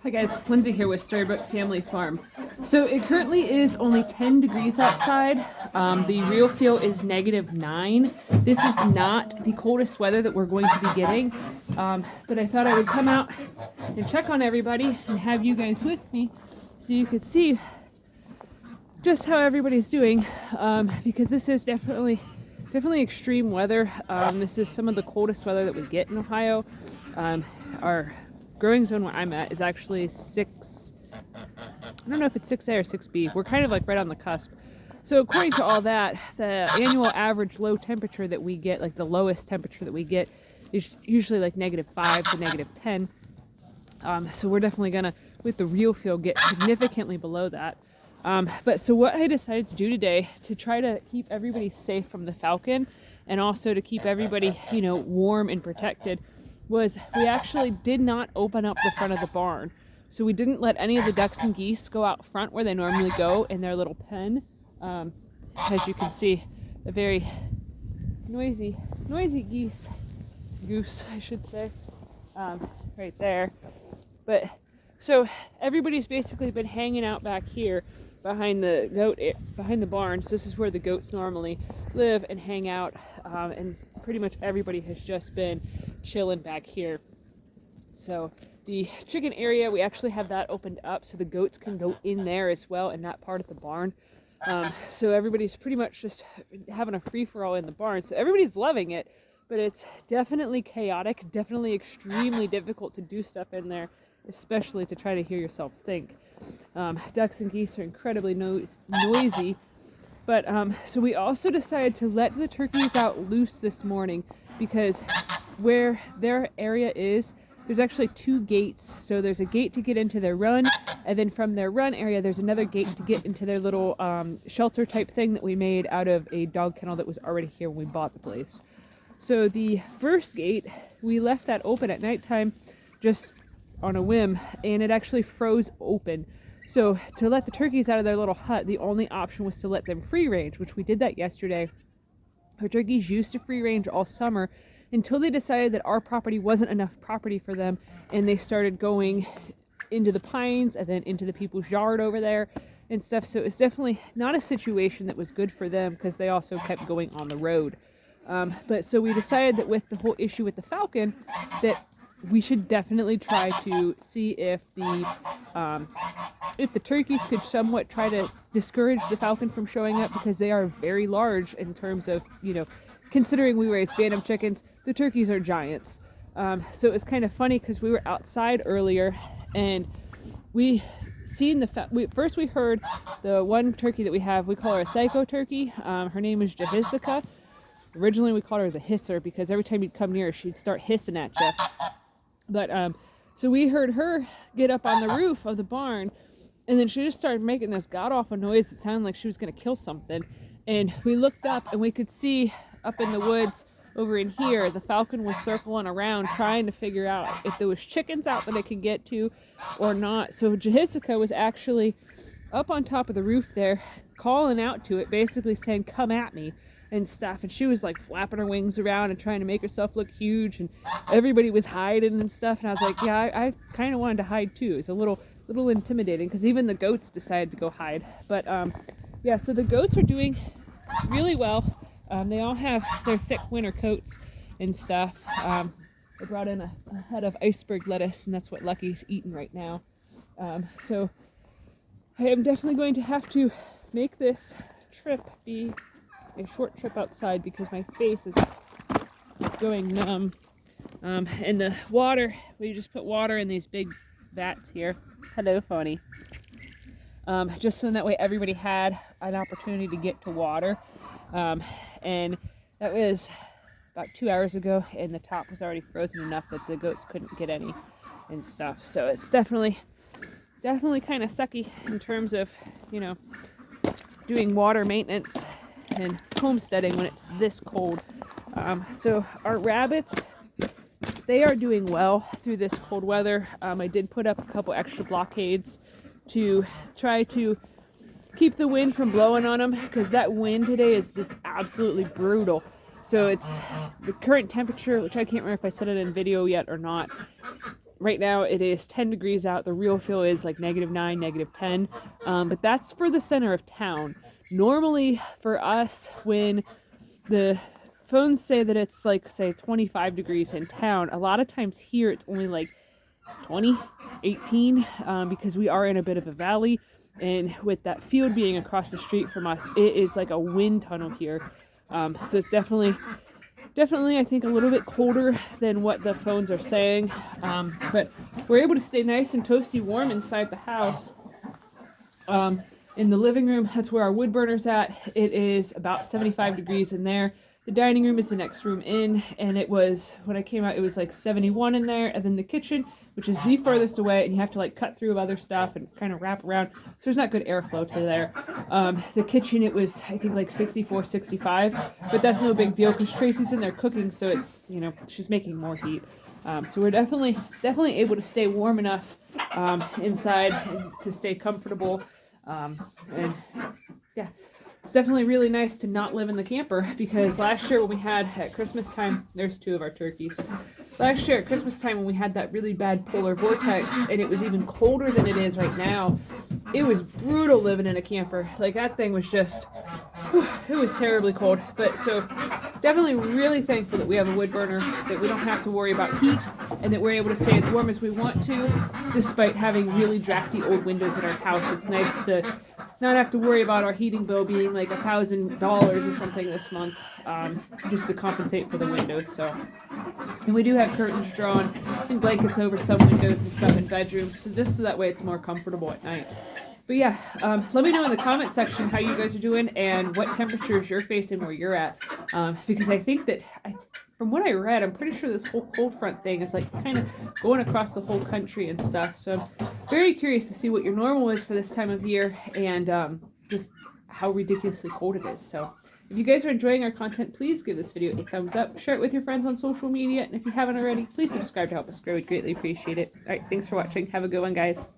Hi guys, Lindsay here with Storybook Family Farm. So it currently is only 10 degrees outside. The real feel is -9. This is not the coldest weather that we're going to be getting, but I thought I would come out and check on everybody and have you guys with me so you could see just how everybody's doing, because this is definitely extreme weather. This is some of the coldest weather that we get in Ohio. Our growing zone where I'm at is actually I don't know if it's 6A or 6B. We're kind of like right on the cusp. So according to all that, the annual average low temperature that we get, like the lowest temperature that we get, is usually like -5 to -10. So we're definitely gonna, with the real feel, get significantly below that. But so what I decided to do today to try to keep everybody safe from the falcon and also to keep everybody, warm and protected was we actually did not open up the front of the barn. So we didn't let any of the ducks and geese go out front where they normally go in their little pen. As you can see, a very noisy goose, I should say, right there. But so everybody's basically been hanging out back here behind the barns. This is where the goats normally live and hang out, and pretty much everybody has just been chilling back here. So the chicken area, we actually have that opened up so the goats can go in there as well in that part of the barn. So everybody's pretty much just having a free-for-all in the barn. So everybody's loving it, but it's definitely chaotic, definitely extremely difficult to do stuff in there, especially to try to hear yourself think. Ducks and geese are incredibly noisy. But so we also decided to let the turkeys out loose this morning because where their area is, there's actually 2 gates. So there's a gate to get into their run, and then from their run area, there's another gate to get into their little shelter type thing that we made out of a dog kennel that was already here when we bought the place. So the first gate, we left that open at nighttime just on a whim, and it actually froze open. So to let the turkeys out of their little hut, the only option was to let them free range, which we did that yesterday. Our turkeys used to free range all summer until they decided that our property wasn't enough property for them, and they started going into the pines and then into the people's yard over there and stuff. So it's definitely not a situation that was good for them because they also kept going on the road. But so we decided that with the whole issue with the falcon, that we should definitely try to see if the turkeys could somewhat try to discourage the falcon from showing up, because they are very large in terms of, considering we raise bantam chickens, the turkeys are giants. So it was kind of funny because we were outside earlier and we seen first we heard the one turkey that we have. We call her a psycho turkey. Her name is Jessica. Originally we called her the hisser because every time you'd come near her, she'd start hissing at you. But so we heard her get up on the roof of the barn, and then she just started making this god-awful noise that sounded like she was going to kill something. And we looked up and we could see up in the woods over in here, the falcon was circling around trying to figure out if there was chickens out that it could get to or not. So Jessica was actually up on top of the roof there calling out to it, basically saying, "Come at me," and stuff. And she was like flapping her wings around and trying to make herself look huge, and everybody was hiding and stuff. And I was like, yeah, I kind of wanted to hide too. It's a little intimidating because even the goats decided to go hide. But yeah, so the goats are doing really well. They all have their thick winter coats and stuff. I brought in a head of iceberg lettuce, and that's what Lucky's eating right now. So I am definitely going to have to make this trip be a short trip outside because my face is going numb. And the water, we just put water in these big vats here. Hello, Phony. Just so that way everybody had an opportunity to get to water. And that was about 2 hours ago, and the top was already frozen enough that the goats couldn't get any and stuff. So it's definitely kind of sucky in terms of, doing water maintenance and homesteading when it's this cold. So our rabbits, they are doing well through this cold weather. I did put up a couple extra blockades to try to keep the wind from blowing on them, because that wind today is just absolutely brutal. So it's the current temperature, which I can't remember if I said it in video yet or not. Right now it is 10 degrees out. The real feel is like -9, -10. But that's for the center of town. Normally for us, when the phones say that it's like, say, 25 degrees in town, a lot of times here it's only like 20, 18, because we are in a bit of a valley. And with that field being across the street from us, it is like a wind tunnel here. So it's definitely, I think, a little bit colder than what the phones are saying. But we're able to stay nice and toasty warm inside the house. In the living room, that's where our wood burner's at. It is about 75 degrees in there. The dining room is the next room in, and it was, when I came out, it was like 71 in there. And then the kitchen, which is the furthest away, and you have to like cut through other stuff and kind of wrap around, so there's not good airflow to there. The kitchen, it was, I think, like 64, 65, but that's no big deal because Tracy's in there cooking, so it's, you know, she's making more heat. So we're definitely able to stay warm enough inside and to stay comfortable. And yeah, it's definitely really nice to not live in the camper, because last year when we had at Christmas time, there's 2 of our turkeys. Last year at Christmas time when we had that really bad polar vortex and it was even colder than it is right now, it was brutal living in a camper. Like, that thing was just, whew, it was terribly cold. But so definitely really thankful that we have a wood burner, that we don't have to worry about heat, and that we're able to stay as warm as we want to despite having really drafty old windows in our house. It's nice to not have to worry about our heating bill being like $1,000 or something this month, just to compensate for the windows. So, and we do have curtains drawn and blankets over some windows and stuff in bedrooms, so just so that way it's more comfortable at night. But yeah, let me know in the comment section how you guys are doing and what temperatures you're facing where you're at, because I think that, from what I read, I'm pretty sure this whole cold front thing is like kind of going across the whole country and stuff. So I'm very curious to see what your normal is for this time of year, and just how ridiculously cold it is. So if you guys are enjoying our content, please give this video a thumbs up, share it with your friends on social media, and if you haven't already, please subscribe to help us grow. We'd greatly appreciate it. All right, thanks for watching. Have a good one, guys.